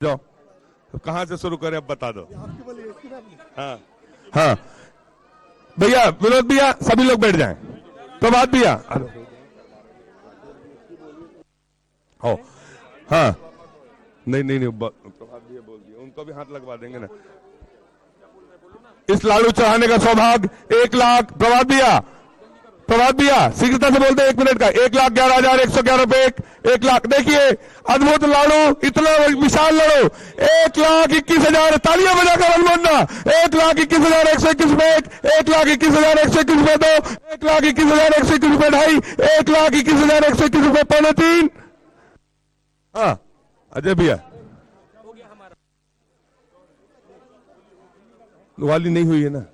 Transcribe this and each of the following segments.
जाओ, तो कहां से शुरू करें अब बता दो। हाँ हाँ भैया, विनोद भैया, सभी लोग बैठ जाएं। प्रभात भैया, हो हाँ, नहीं नहीं नहीं, प्रभात भैया बोल दिया, उनको भी हाथ लगवा देंगे ना। इस लाडू चढ़ाने का सौभाग्य 1 लाख। प्रभात भैया शीघ्रता से बोलते 1 मिनट का 1,11,111 रुपए। 1 लाख, देखिए अद्भुत लाडू, इतना विशाल लाडू। 1,21,000, तालियां बजाकर अनुमोदना। 1,21,121 रुपए, 1,21,121 रुपए 2, 1,21,121 रुपए 2.5, 1,21,121 रुपए 2.25। हाँ अजय भैया, वाली नहीं हुई है ना?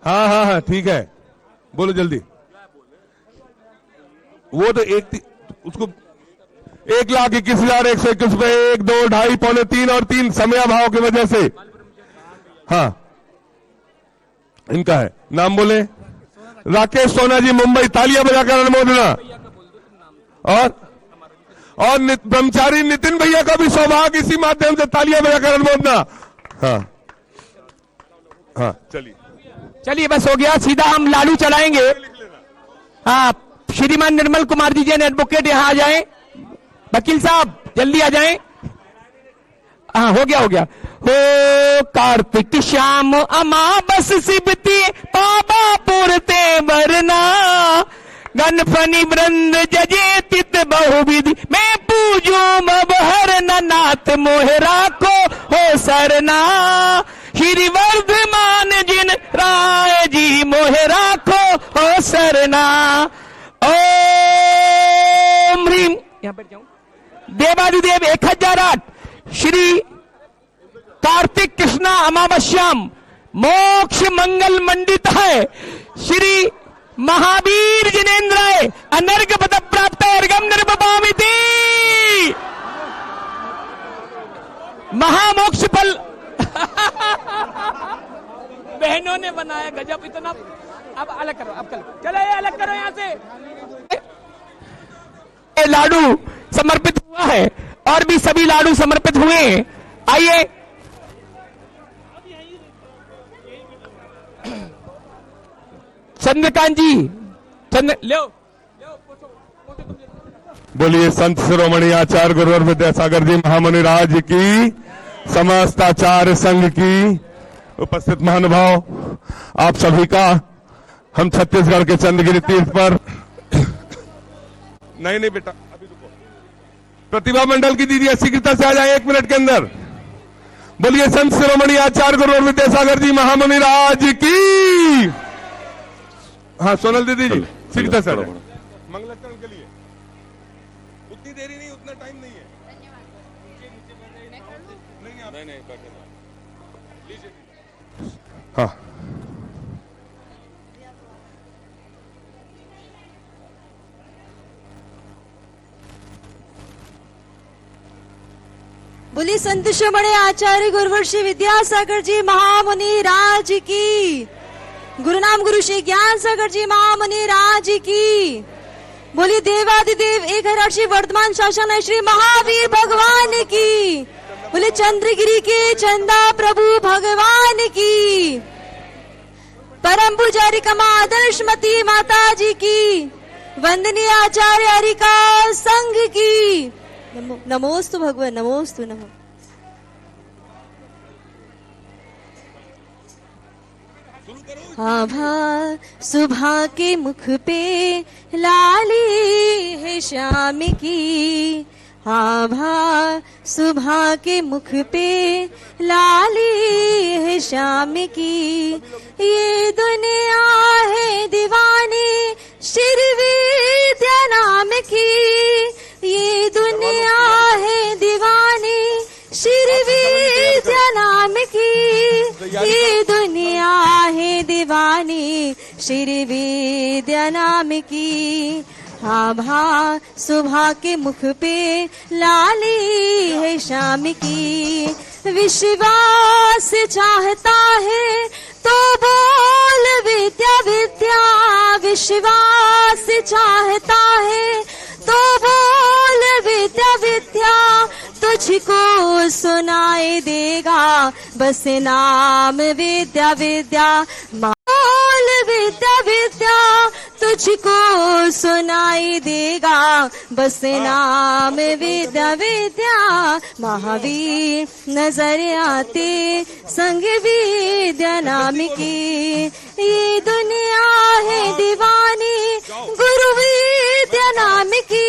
हाँ हाँ हाँ ठीक है, बोलो जल्दी। वो तो उसको 1,21,121 रुपए 1, 2, 2.5, 2.25 और 3 समय अभाव की वजह से। हाँ इनका है, नाम बोले। राकेश सोना जी, मुंबई, तालियां बजाकर अनुमोदना। और ब्रह्मचारी नितिन भैया का भी सौभाग्य इसी माध्यम से, तालियां बजाकर अनुमोदना। हाँ हाँ चलिए बस हो गया, सीधा हम लाडू चलाएंगे। हाँ, श्रीमान निर्मल कुमार जी जैन एडवोकेट यहाँ आ जाएं। वकील साहब जल्दी आ जाएं। हाँ हो गया हो कार्तिक श्याम अमावस सिबती पापा पुरते वरना गणफनी वृंद जजे तित बहुविधि मैं पूजू मबहर नाथ मोहरा को हो सरना श्री वर्धमान जिन राय जी मोहरा को हो सरना। ओम ह्रीम, यहां बैठ जाऊं। देवादिदेव 1008 श्री कार्तिक कृष्णा अमावस्याम मोक्ष मंगल मंडित है श्री महावीर जिनेन्द्राय अनर्घ पद प्राप्त अर्घम निर्वपामिति। महामोक्ष फल बहनों ने बनाया, गजब इतना। अब अलग करो, अब चलो ये अलग करो यहां से। लाडू समर्पित हुआ है और भी सभी लाडू समर्पित हुए हैं। आइए चंद्रकांत जी, लो बोलिए संत शिरोमणि आचार्य गुरुवर विद्यासागर जी महामुनि राज की, समस्त आचार्य संघ की, उपस्थित महानुभाव, आप सभी का हम छत्तीसगढ़ के चंद्रगिरी तीर्थ पर नहीं बेटा अभी रुको। प्रतिभा मंडल की दीदी शीघ्रता से आ जाए 1 मिनट के अंदर। बोलिए संत शिरोमणि आचार्य गुरुवर विद्यासागर जी महामुनि राज की। हाँ सोनल दीदी जी शीघ्रता से मंगलाचरण के लिए उतनी देरी नहीं, उतना टाइम नहीं है। नहीं हाँ बोली संत शिरोमणि आचार्य गुरुवर श्री विद्यासागर जी महामुनि राज की। गुरु नाम गुरु श्री ज्ञान सागर जी महामुनि राज की। बोली देवादिदेव 1008 श्री वर्तमान शासन श्री महावीर भगवान की। बोले चंद्रगिरी के चंदा प्रभु भगवान की। परम पुजारी कमा आदर्शमती माता जी की। वंदनीय आचार्य हरिका संघ की। नमोस्तु भगवान, नमोस्तु नमो। आभा सुबह के मुख पे लाली है शाम की। आभा सुबह के मुख पे लाली है शाम की। ये दुनिया है दीवानी श्री विद्या नाम की। ये दुनिया है दीवानी श्री विद्या नाम की। ये दुनिया है दीवानी श्री विद्या नाम की। आभा सुबह के मुख पे लाली है शाम की। विश्वास चाहता है तो बोल विद्या विद्या। विश्वास चाहता है तो बोल विद्या विद्या। तुझ तुझको सुनाई देगा, बस नाम विद्या विद्या। बोल विद्या विद्या, तुझको सुनाई देगा, बस नाम विद्या विद्या। महावीर नजर आते संग विद्या नाम की, ये दुनिया है दीवानी गुरु विद्या नाम की,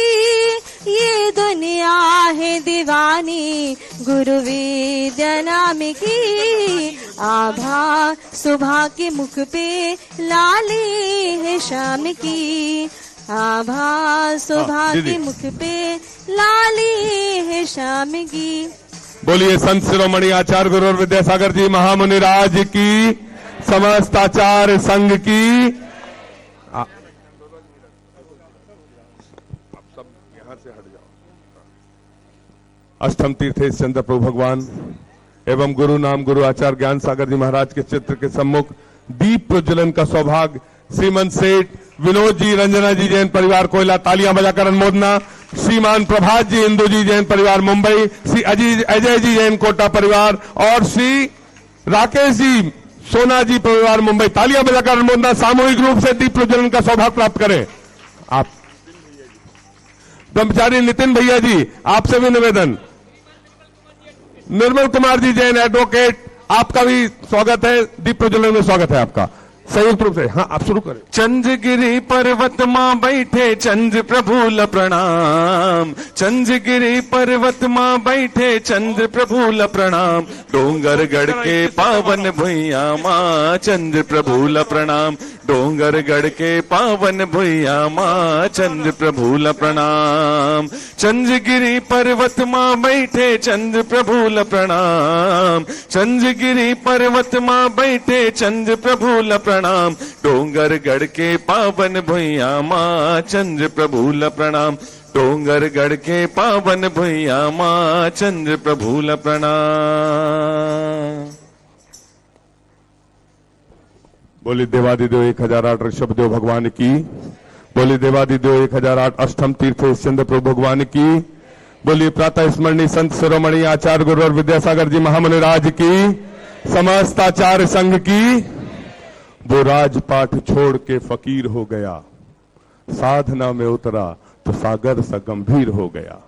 ये दुनिया है दीवानी गुरु विद्या नाम की। आभा सुबह के मुख पे लाली है शाम की, आभा सुबह के मुख पे लाली है शाम की। बोलिए संत शिरोमणि आचार्य गुरु विद्यासागर जी महामुनि राज की, समस्त आचार्य संघ की। अष्टम तीर्थेश चंद्र प्रभु भगवान एवं गुरु नाम गुरु आचार्य ज्ञान सागर जी महाराज के चित्र के सम्मुख दीप प्रज्वलन का सौभाग्य श्रीमंत सेठ विनोद जी, रंजना जी जैन परिवार कोयला, तालियां बजाकर अनुमोदना। श्रीमान प्रभात जी इंदू जी जैन परिवार मुंबई, श्री अजय जी जैन कोटा परिवार और श्री राकेश जी सोना जी परिवार मुंबई, तालियां बजाकर अनुमोदना। सामूहिक रूप से दीप प्रज्वलन का सौभाग्य प्राप्त करें। आप ब्रह्मचारी नितिन भैया जी, आपसे भी निवेदन। निर्मल कुमार जी जैन एडवोकेट, आपका भी स्वागत है, दीप प्रज्वलन में स्वागत है आपका संयुक्त रूप से। हाँ, आप शुरू करें। चंद्रगिरी पर्वत मां बैठे चंद्र प्रभुल प्रणाम, चंद्रगिरी पर्वत मां बैठे चंद्र प्रभुल प्रणाम। डोंगरगढ़ के पावन भुइया मां चंद्र प्रभुल प्रणाम, डोंगरगढ़ के पावन भुइया मां चंद्र प्रभुल प्रणाम। चंद्रगिरी पर्वत मां बैठे चंद्र प्रभुल प्रणाम, चंद्रगिरी पर्वत मां बैठे चंद्र प्रभुल प्रणाम। डोंगरगढ़ के पावन भुइया मां चंद्र प्रभुल प्रणाम, डोंगरगढ़ के पावन भुइया मां चंद्र प्रभुल प्रणाम। बोली देवादिदेव 1008 ऋषभदेव भगवान की, बोली देवादिदेव 1008 अष्टम तीर्थेश चंद्र प्रभु भगवान की, बोली प्रातः स्मरणीय संत शिरोमणि आचार्य गुरु और विद्यासागर जी महामुनि राज की, समस्त आचार्य संघ की। वो राजपाट छोड़ के फकीर हो गया, साधना में उतरा तो सागर सा गंभीर हो गया।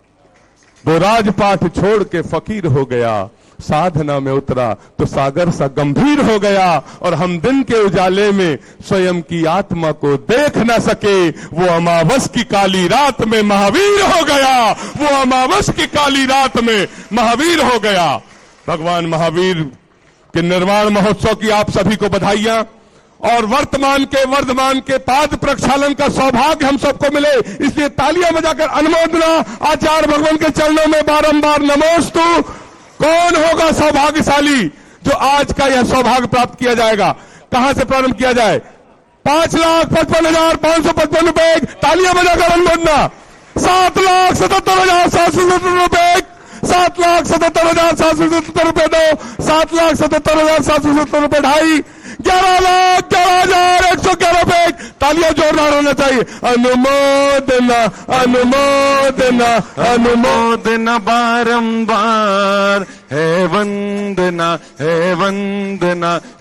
वो राजपाट छोड़ के फकीर हो गया, साधना में उतरा तो सागर सा गंभीर हो गया। और हम दिन के उजाले में स्वयं की आत्मा को देख न सके, वो अमावस की काली रात में महावीर हो गया, वो अमावस की काली रात में महावीर हो गया। भगवान महावीर के निर्वाण महोत्सव की आप सभी को बधाइयां और वर्तमान के पाद प्रक्षालन का सौभाग्य हम सबको मिले, इसलिए तालियां बजाकर अनुमोदना। आचार्य भगवान के चरणों में बारंबार नमोस्तु। कौन होगा सौभाग्यशाली जो आज का यह सौभाग्य प्राप्त किया जाएगा? कहां से प्रारंभ किया जाए? 5,55,555 रुपए, तालियां बजाकर अनुमोदना। 7,77,777 रुपए, 7,77,777 रुपए दो, 7,77,777 रुपए ढाई, 11,11,111 रुपए। तालियां जोरदार होना चाहिए। अनुमोदना अनुमोदना अनुमोदना बारंबार है वंदना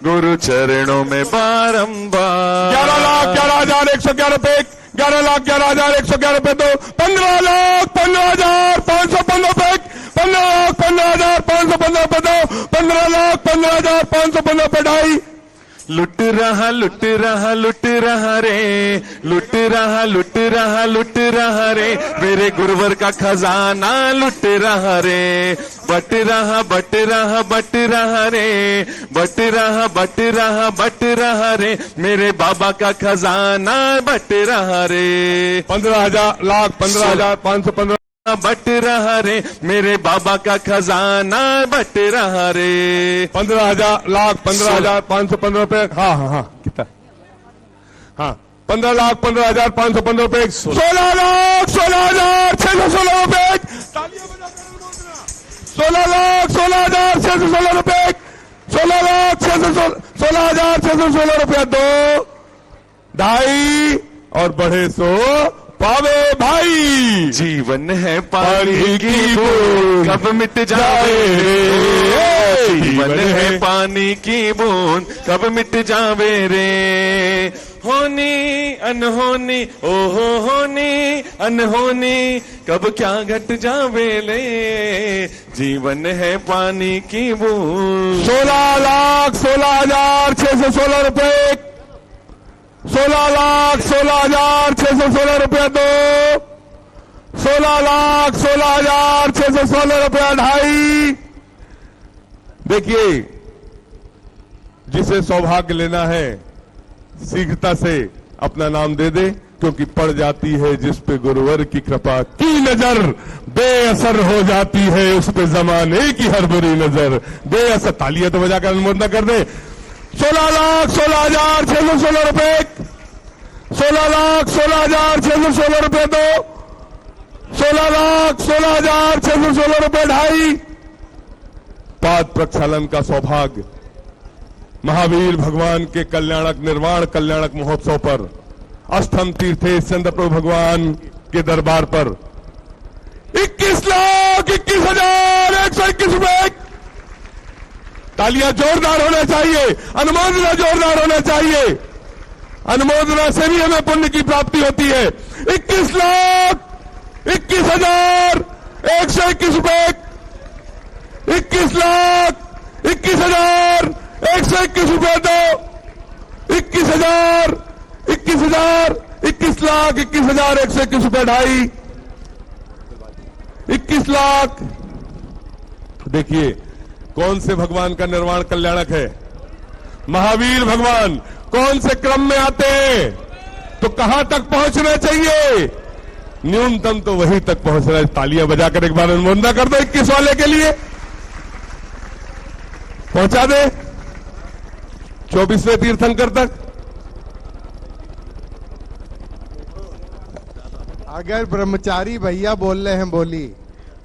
गुरु चरणों में बारंबार। 11,11,111 रुपए, 11,11,111 रुपए दो, 15,15,515 रुपए, 15,15,515 रुपए दो, 15,15,515 रुपए ढाई। लुट रहा रे, लुट रहा रे, मेरे गुरुवर का खजाना लुट रहा रे। बट रहा रे, मेरे बाबा का खजाना बट रहा रे। 15,00,15,515 बट रहा रे, मेरे बाबा का खजाना बट रहा रे। 15,00,15,515 रुपए। हाँ कितना? हाँ 15,15,515 रुपए, 16,16,616 रुपए, 16,16,616 रुपए, 16,616 रुपया दो, ढाई और बढ़े 100 पावे भाई। जीवन है पानी की बूंद कब मिट जावे रे, जीवन है पानी की बूंद कब मिट जावे रे। होनी अनहोनी ओहो होनी अनहोनी कब क्या घट जावे ले, जीवन है पानी की बूंद। 16,16,616 रुपए, 16,16,616 रुपया 2, 16,16,616 रुपया 2.5। देखिए, जिसे सौभाग्य लेना है शीघ्रता से अपना नाम दे दे, क्योंकि पड़ जाती है जिस पे गुरुवर की कृपा की नजर, बेअसर हो जाती है उस पे जमाने की हर बुरी नजर बेअसर। तालियां तो बजाकर अनुमोदन कर दे। 16,16,616 रुपए, 16,16,616 रुपए 2, 16,16,616 रुपए 2.5। पाद प्रक्षालन का सौभाग्य महावीर भगवान के कल्याणक निर्वाण कल्याणक महोत्सव पर अष्टम तीर्थे चंद्रप्रभु भगवान के दरबार पर 21,21,121 रुपए। तालियां जोरदार होना चाहिए, अनुमोदना जोरदार होना चाहिए। अनुमोदना से भी हमें पुण्य की प्राप्ति होती है। 21,21,121 रुपए, 21,21,121 रुपए 2, 21,000, 21,000, 21,21,121 रुपए 2.5, 21 लाख। देखिए कौन से भगवान का निर्वाण कल्याणक है? महावीर भगवान। कौन से क्रम में आते हैं तो कहां तक पहुंचना चाहिए? न्यूनतम तो वहीं तक पहुंचना है। तालियां बजाकर एक बार अनुमोदना कर दो 21 वाले के लिए, पहुंचा दे 24वें तीर्थंकर तक। अगर ब्रह्मचारी भैया बोल रहे हैं बोली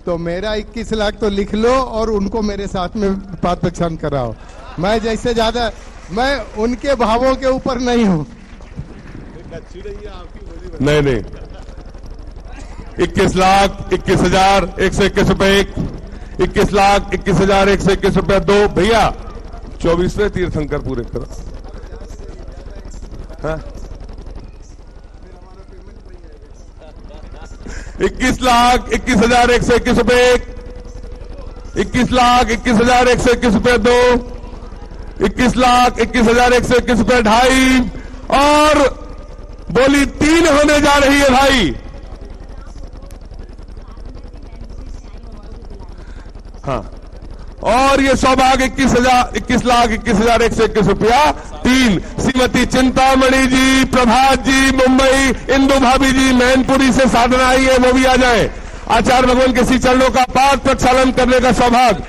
तो मेरा 21 लाख तो लिख लो और उनको मेरे साथ में पाद प्रक्षालन कराओ। मैं जैसे ज्यादा, मैं उनके भावों के ऊपर नहीं हूं। नहीं 21,21,121 रुपए 1, 21,21,121 रुपया 2। भैया 24वें तीर्थंकर पूरे करो। हाँ? 21,21,121 रुपए 1, 21,21,121 रुपया 2, 21,21,121 रुपया 2.5 और बोली 3 होने जा रही है भाई। हाँ, और ये सौभाग्य 21,21,121 रुपया 3। श्रीमती चिंतामणि जी, प्रभात जी, मुंबई, इंदु भाभी जी मैनपुरी से साधना आई है, वो भी आ जाए। आचार्य भगवान के श्री चरणों का पाद प्रक्षालन करने का सौभाग्य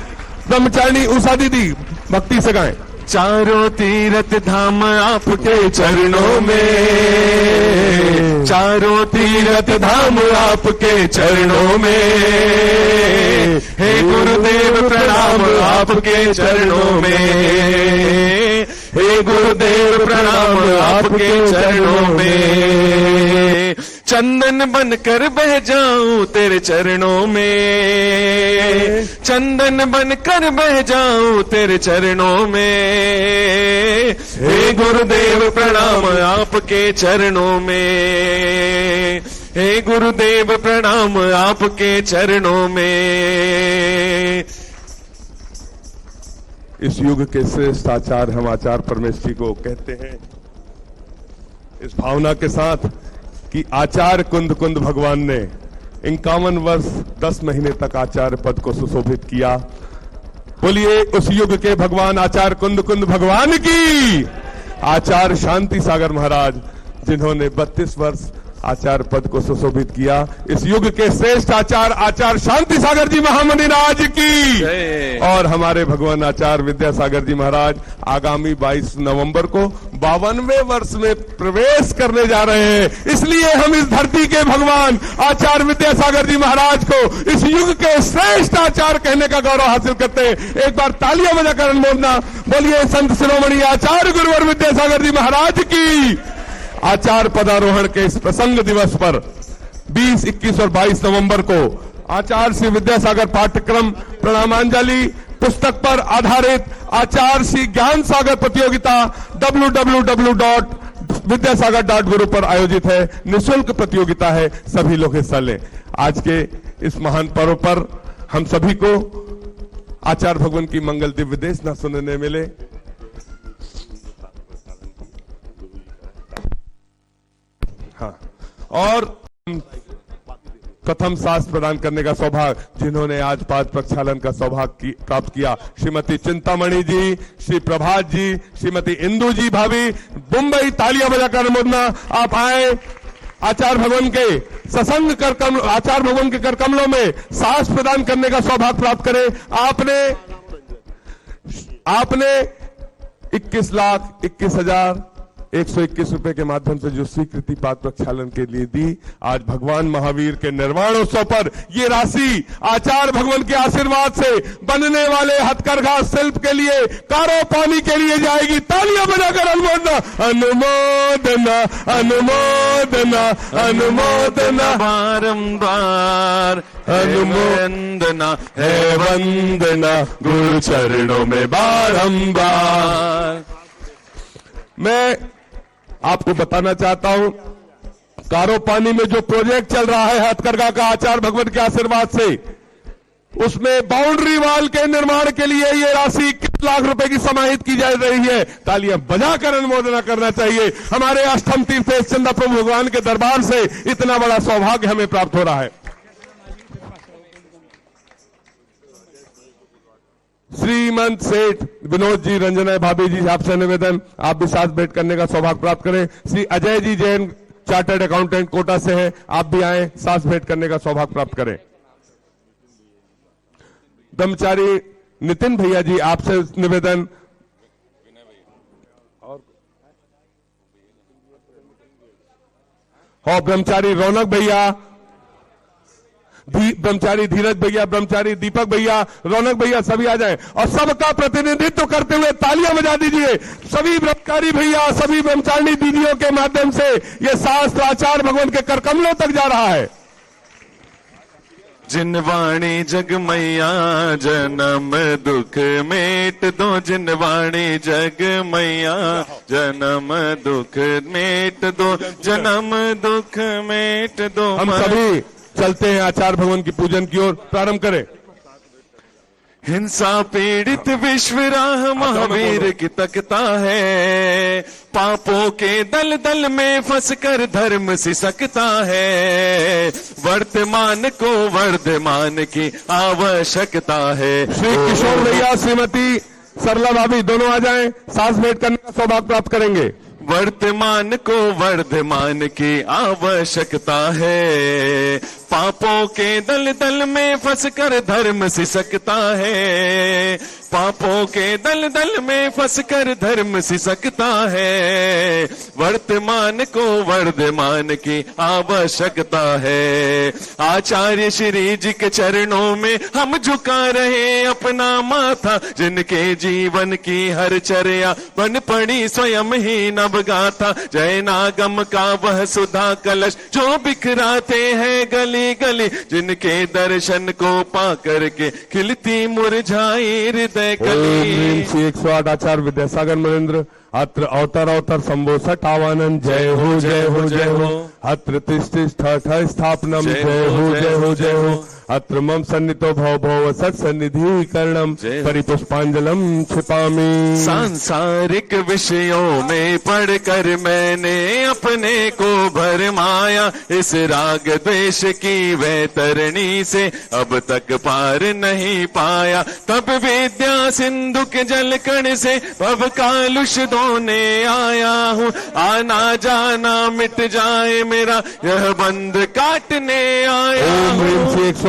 ब्रह्मचारिणी उषा दीदी भक्ति से गाएं। चारों तीर्थ धाम आपके चरणों में, चारों तीर्थ धाम आपके चरणों में, हे गुरुदेव प्रणाम आपके चरणों में, हे गुरुदेव प्रणाम आपके चरणों में। चंदन बनकर बह जाऊं तेरे चरणों में, चंदन बनकर बह जाऊं तेरे चरणों में, हे गुरुदेव प्रणाम आपके चरणों में, हे गुरुदेव प्रणाम आपके चरणों में। इस युग के श्रेष्ठ आचार्य हम आचार्य परमेश्वरी को कहते हैं इस भावना के साथ कि आचार्य कुंद भगवान ने 51 वर्ष 10 महीने तक आचार्य पद को सुशोभित किया। बोलिए उस युग के भगवान आचार्य कुंद भगवान की। आचार्य शांति सागर महाराज जिन्होंने 32 वर्ष आचार्य पद को सुशोभित किया। इस युग के श्रेष्ठ आचार्य आचार्य शांति सागर जी महामुनि राज की। और हमारे भगवान आचार्य विद्यासागर जी महाराज आगामी 22 नवंबर को 52वें वर्ष में प्रवेश करने जा रहे हैं। इसलिए हम इस धरती के भगवान आचार्य विद्यासागर जी महाराज को इस युग के श्रेष्ठ आचार्य कहने का गौरव हासिल करते हैं। एक बार तालियां बजाकर अनुमोदना बोलिए संत शिरोमणि आचार्य गुरुवर विद्यासागर जी महाराज की। आचार्य पदारोहण के इस प्रसंग दिवस पर 20, 21 और 22 नवंबर को आचार्य श्री विद्यासागर पाठ्यक्रम प्रणामांजलि पुस्तक पर आधारित आचार्य श्री ज्ञान सागर प्रतियोगिता www.vidyasagar.guru पर आयोजित है। निःशुल्क प्रतियोगिता है, सभी लोग हिस्सा लें। आज के इस महान पर्व पर हम सभी को आचार्य भगवान की मंगल दिव्य देश न सुनने मिले। हाँ, और प्रथम शास्त्र प्रदान करने का सौभाग्य जिन्होंने आज पाद प्रक्षालन का सौभाग्य प्राप्त किया, श्रीमती चिंतामणि जी, श्री प्रभात जी, श्रीमती इंदू जी भाभी, मुंबई, तालियां बजाकर अनुमोदना। आप आए, आचार्य भगवान के सत्संग कर कमल, आचार्य भगवान के कर कमलों में शास्त्र प्रदान करने का सौभाग्य प्राप्त करें। आपने 21,21,121 रुपए के माध्यम से जो स्वीकृति पाद प्रक्षालन के लिए दी, आज भगवान महावीर के निर्वाणोत्सव पर ये राशि आचार्य भगवान के आशीर्वाद से बनने वाले हथकरघा शिल्प के लिए, कारो पानी के लिए जाएगी। तालियां बजाकर अनुमोदना, अनुमोदना, अनुमोदना, अनुमोदना, बारंबार अनुमोदना है वंदना गुरु चरणों में बारंबार। मैं आपको बताना चाहता हूं, कारो पानी में जो प्रोजेक्ट चल रहा है हथकरघा का आचार्य भगवान के आशीर्वाद से, उसमें बाउंड्री वॉल के निर्माण के लिए ये राशि 21 लाख रुपए की समाहित की जा रही है। तालियां बजाकर अनुमोदना करना चाहिए। हमारे अष्टम तीर्थेश चंदा प्रभु भगवान के दरबार से इतना बड़ा सौभाग्य हमें प्राप्त हो रहा है। श्रीमंत सेठ विनोद जी, रंजना भाभी जी, आपसे निवेदन, आप भी साथ बैठ करने का सौभाग्य प्राप्त करें। श्री अजय जी जैन, चार्टर्ड अकाउंटेंट कोटा से हैं, आप भी आए, साथ भेंट करने का सौभाग्य प्राप्त करें। ब्रह्मचारी नितिन भैया जी, आपसे निवेदन, और ब्रह्मचारी रौनक भैया, ब्रह्मचारी धीरज भैया, ब्रह्मचारी दीपक भैया, रौनक भैया, सभी आ जाएं और सबका प्रतिनिधित्व करते हुए तालियां बजा दीजिए। सभी ब्रह्मचारी भैया, सभी ब्रह्मचारिणी दीदियों के माध्यम से ये शास्त्र आचार्य भगवान के कर कमलों तक जा रहा है। जिनवाणी जग मैया जन्म दुख मेट दो, जिनवाणी जग मैया जन्म दुख मेट दो, जन्म दुख मेट दो। हम सभी चलते हैं आचार्य भगवान की पूजन की ओर। प्रारंभ करें। हिंसा पीड़ित विश्व राह महावीर की तकता है, पापों के दल दल में फंसकर धर्म सिसकता है, वर्तमान को वर्धमान की आवश्यकता है। श्री किशोर भैया, श्रीमती सरला भाभी, दोनों आ जाएं, सांस भेंट करने का सौभाग्य प्राप्त करेंगे। वर्तमान को वर्धमान की आवश्यकता है, पापों के दल दल में फंसकर धर्म सिसकता है, पापों के दल दल में फंसकर धर्म सिसकता है, वर्तमान को वर्धमान की आवश्यकता है। आचार्य श्री जी के चरणों में हम झुका रहे अपना माथा, जिनके जीवन की हर चर्या बन पड़ी स्वयं ही नवगाथा, जय नागम का वह सुधा कलश जो बिखराते हैं गली गली, जिनके दर्शन को पा करके खिलती मुरझाई हृदय कली। 108 आचार्य विद्यासागर महेंद्र, अत्र अवतर अवतर शंभो सठावानंद, जय हो जय हो जय हो, अत्र तिष्ठ स्थापनम, जय हो जय हो जय हो, अत्र मम सन्नितो भव भव सत्सन्निधि करणम, परिपुष्पांजलम छिपामि। सांसारिक विषयों में पढ़कर मैंने अपने को भरमाया, इस राग द्वेष की वैतरणी से अब तक पार नहीं पाया, तब विद्या सिंधु के जल कण से भव कालुष धोने आया हूँ, आना जाना मिट जाए मेरा यह बंध काटने आया हूँ।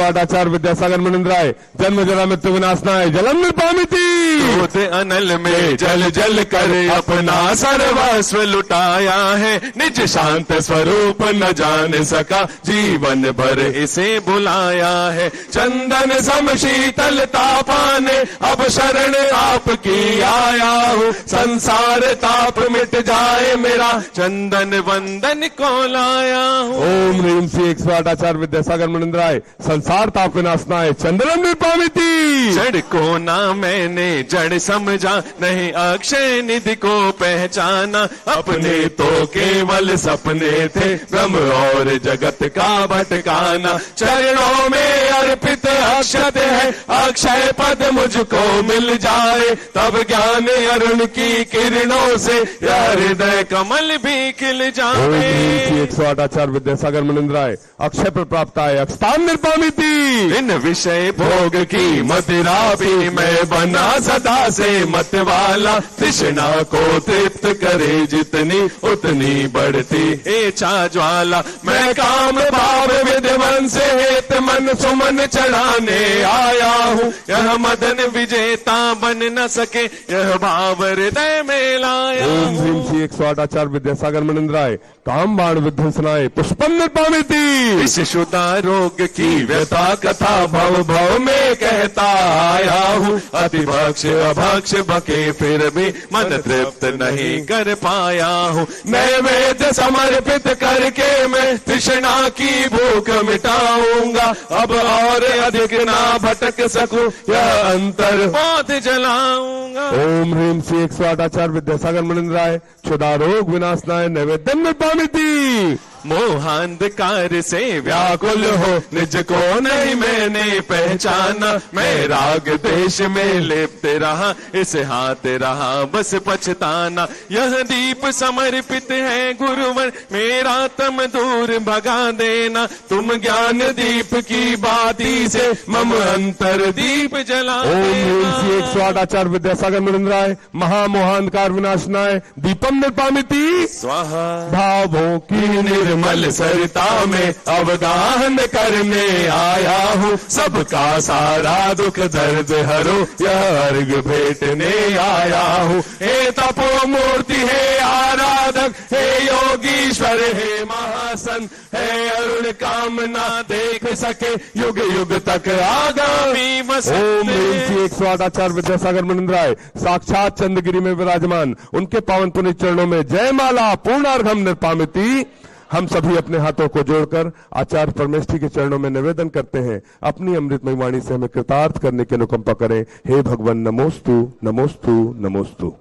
आचार्य विद्यासागर मनिंद्राय, जन्म जरा मृत्यु विनाशनाय, जलम निर्पामिति, अनल में जल जल कर अपना सर्वस्व लुटाया है, निज शांत स्वरूप न जान सका, जीवन भर इसे बुलाया है, चंदन सम शीतलता पाने अब शरण आ आपकी आया हूँ, संसार ताप मिट जाए मेरा, चंदन वंदन को लाया हूँ। ओम ह्रीम श्री 108 आचार्य विद्यासागर मुनिंद्राय संसार ताप विनाशनाय चंद्रम निर्पामिति। जड़ को ना मैंने जड़ समझा, नहीं अक्षय निधि को पहचाना, अपने तो केवल सपने थे ब्रह्म और जगत का भटकाना। चरणों में अर्पित अक्षत है, अक्षय पद मुझको मिल जाए, तब ज्ञान अरुण की किरणों से यह हृदय कमल भी खिल ओम जाए। ह्रीम श्री 108 आचार्य विद्यासागर मुनिंद्राय अक्षय पर प्राप्त आए अक्षतान निर्पामिति। इन विषय भोग की मदिरा पी मैं बना सदा से मत वाला, तृष्णा को तृप्त करे जितनी उतनी बढ़ती इच्छा ज्वाला। मैं काम भाव विद्यमान से हेत मन सुमन चढ़ाने आया हूँ, यह मदन विजेता बन न सके यह भाव हृदय में लाया ओम हूँ। ह्रीम श्री 108 आचार्य विद्यासागर मुनिंद्राय काम बाण विध्वंसनाय पुष्पम निर्पामिति। इस शुदा रोग की व्यथा कथा भव भव में कहता आया हूँ, अति भक्ष अभक्ष बके फिर भी मन तृप्त नहीं कर पाया हूँ। नैवेद्य समर्पित करके मैं तृष्णा की भूख मिटाऊंगा, अब और अधिक ना भटक सकूं यह अंतर पौध जलाऊंगा। ओम ह्रीम श्री 108 आचार्य विद्यासागर मुनिंद्राय क्षुधा रोग विनाशनाय नैवेद्यम निर्पामिति। मोहांधकार से व्याकुल हो निज को नहीं मैंने पहचाना, मैं राग देश में लिप्त रहा इस हाथ रहा बस पछताना। यह दीप समर्पित है गुरुवर मेरा तम दूर भगा देना, तुम ज्ञान दीप की बाती से मम अंतर दीप जला ओम ह्रीम श्री देना। 108 आचार्य विद्यासागर मुनिंद्राय महामोहांधकार विनाशनाय दीपम निर्पामिति। स्वाहा भावों की निर्मल सरिता में अवगाहन करने आया हूँ, सबका सारा दुख दर्द हरो यह अर्घ भेटने आया हूँ। हे तपो मूर्ति हे आराधक हे योगीश्वर हे महासन, हे अरुण कामना देख सके युग युग तक आगामी ओम ह्रीम श्री 108 आचार्य विद्यासागर मुनिंद्राय साक्षात चंद्रगिरी में विराजमान उनके पावन पुनित चरणों में जयमाला पूर्णार्घम निर्पामिति। हम सभी अपने हाथों को जोड़कर आचार्य परमेष्ठी के चरणों में निवेदन करते हैं, अपनी अमृतमय वाणी से हमें कृतार्थ करने की अनुकंपा करें। हे भगवान नमोस्तु नमोस्तु नमोस्तु।